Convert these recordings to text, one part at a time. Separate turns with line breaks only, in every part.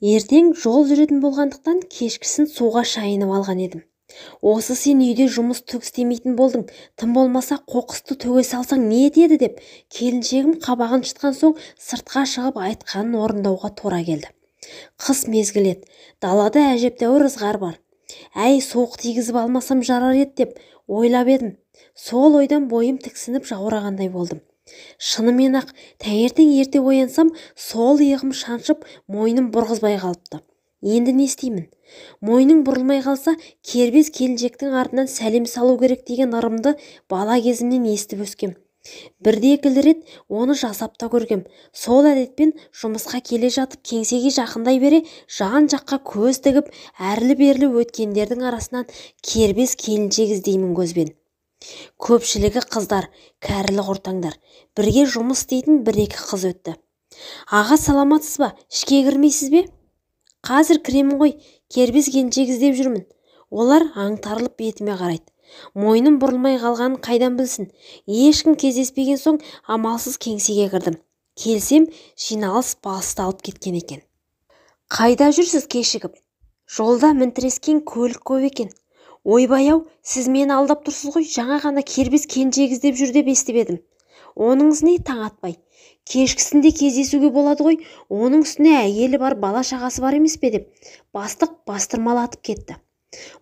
Ертең жол жүретін болғандықтан кешкісін суға шайынып алған едім. Осы сен үйде жұмыс түк істемейтін болдың, тым болмаса қоқысты төге салсаң не етеді деп, келіншегім қабағын шытқан соң сыртқа шығып айтқанын орындауға тура келді. Қыс мезгілі еді, далада әжептәуір ызғар бар. Әй, суық тигізіп алмасам жарар еді деп ойлап едім. Сол ойдан бойым тіксініп жаурағандай болдым. Шынымен-ақ таңертең ерте оянсам, сол иығым шаншып, мойным бұрғызбай қалыпты. Енді не істеймін? Мойның бұрылмай қалса, кербез келіншектің артынан сәлем салу керек деген ырымды бала кезімнен естіп өскем. Бірде-екілі рет оны жасап та көргем. Сол әдетпен жұмысқа келе жатып кеңсеге жақындай бере, жан-жаққа көз тігіп, әрлі-берлі өткендердің арасынан кербез келіншек іздеймін көзбен. Көпшілігі қыздар, кәрілі құртаңдар. Бірге жұмыс істейтін бір-екі қыз өтті. Аға, саламатсыз ба? Ішке кірмейсіз бе? Қазір кіремін ғой, кербез келіншек іздеп жүрмін. Олар аңтарылып бетіме қарайды. Мойным бұрылмай қалғанын қайдан білсін? Ешкім кездеспеген соң амалсыз кеңсеге кірдім. Келсем, жиналыс басталып кеткен екен. Қайда жүрсіз кешігіп? Жолда мінтірескен көлік көп екен. Ойбай-ау, сіз мені алдап тұрсыз ғой, жаңа ғана кербез келіншек іздеп жүр деп естіп едім. Оныңыз не, таң атпай? Кешкісінде кездесуге болады ғой, оның үстіне әйелі бар, бала шағасы бар емес пе деп, бастық бастырмалатып кетті.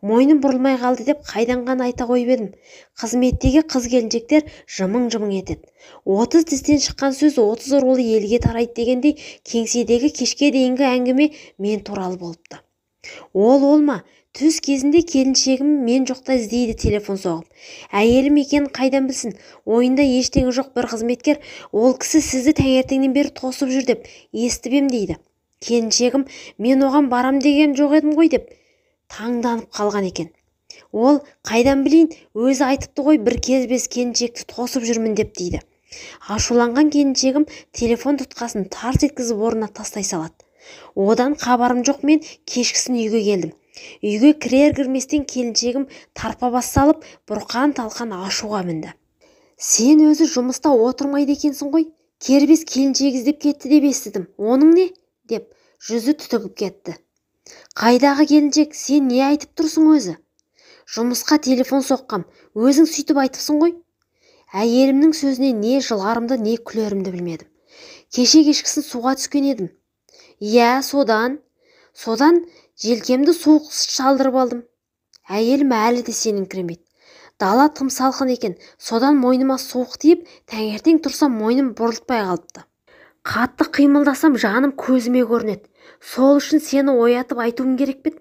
Мойным бұрылмай қалды деп қайдан ғана айта қойып едім. Қызметтегі қыз-келіншектер жымың-жымың етеді. 30 тістен шыққан сөз 30 рулы елге тарайды дегендей, кеңседегі кешке дейінгі әңгіме мен туралы болыпты. Ол ма? Түс кезінде келіншегім мен жоқта іздейді телефон соғып. Әйелім екенін қайдан білсін? Ойында ештеңе жоқ бір қызметкер, ол кісі сізді таңертеңнен бері тосып жүр деп естіп ем дейді. Келіншегім, мен оған барам деген жоқ едім ғой деп таңданып қалған екен. Ол қайдан білейін, өзі айтыпты ғой бір кербез келіншекті тосып жүрмін деп дейді. Ашуланған келіншегім телефон тұтқасын тарс еткізіп орнына тастай салады. Одан хабарым жоқ, мен кешкісін үйге келдім. Үйге кірер-кірместен келіншегім тарпа бас салып, бұрқан-талқан ашуға мінді. Сен өзі жұмыста отырмайды екенсің ғой, кербез келіншек іздеп кетті деп естідім. Оның не? Деп жүзі түтігіп кетті. Қайдағы келіншек, сен не айтып тұрсың өзі? Жұмысқа телефон соққам, өзің сөйтіп айтыпсың ғой. Әйелімнің сөзіне не жыларымды, не күлерімді білмедім. Кеше кешкісін суға түскен едім. Иә, содан желкемді суық шалдырып алдым. Әйелім әлі де сеніңкіремейді. Дала тым салқын екен, содан мойныма суық тиіп, таңертең тұрсам мойным бұрылтпай қалыпты. Қатты қимылдасам жаным көзіме көрінеді. Сол үшін сені оятып айтуым керек пе?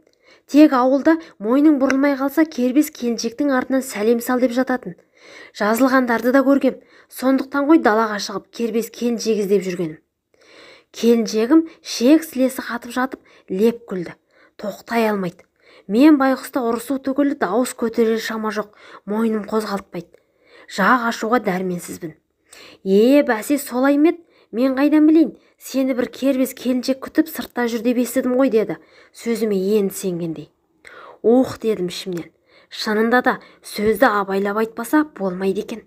Тек ауылда мойның бұрылмай қалса кербез келіншектің артынан сәлем сал деп жататын. Жазылғандарды да көргем. Сондықтан ғой далаға шығып кербез келіншек іздеп жүргенім. Келіншегім шек-сілесі қатып жатып леп күлді. Тоқтай алмайды. Мен байғұста ұрысу түгілі дауыс көтерер шама жоқ, мойным қозғалтпайды. Жақ ашуға дәрменсізбін. Бәсе, солай ма еді? Мен қайдан білейін? Сені бір кербез келіншек күтіп сыртта жүр деп естідім ғой, деді, сөзіме енді сенгендей. Дедім ішімнен. Шынында да сөзді абайлап айтпаса болмайды екен.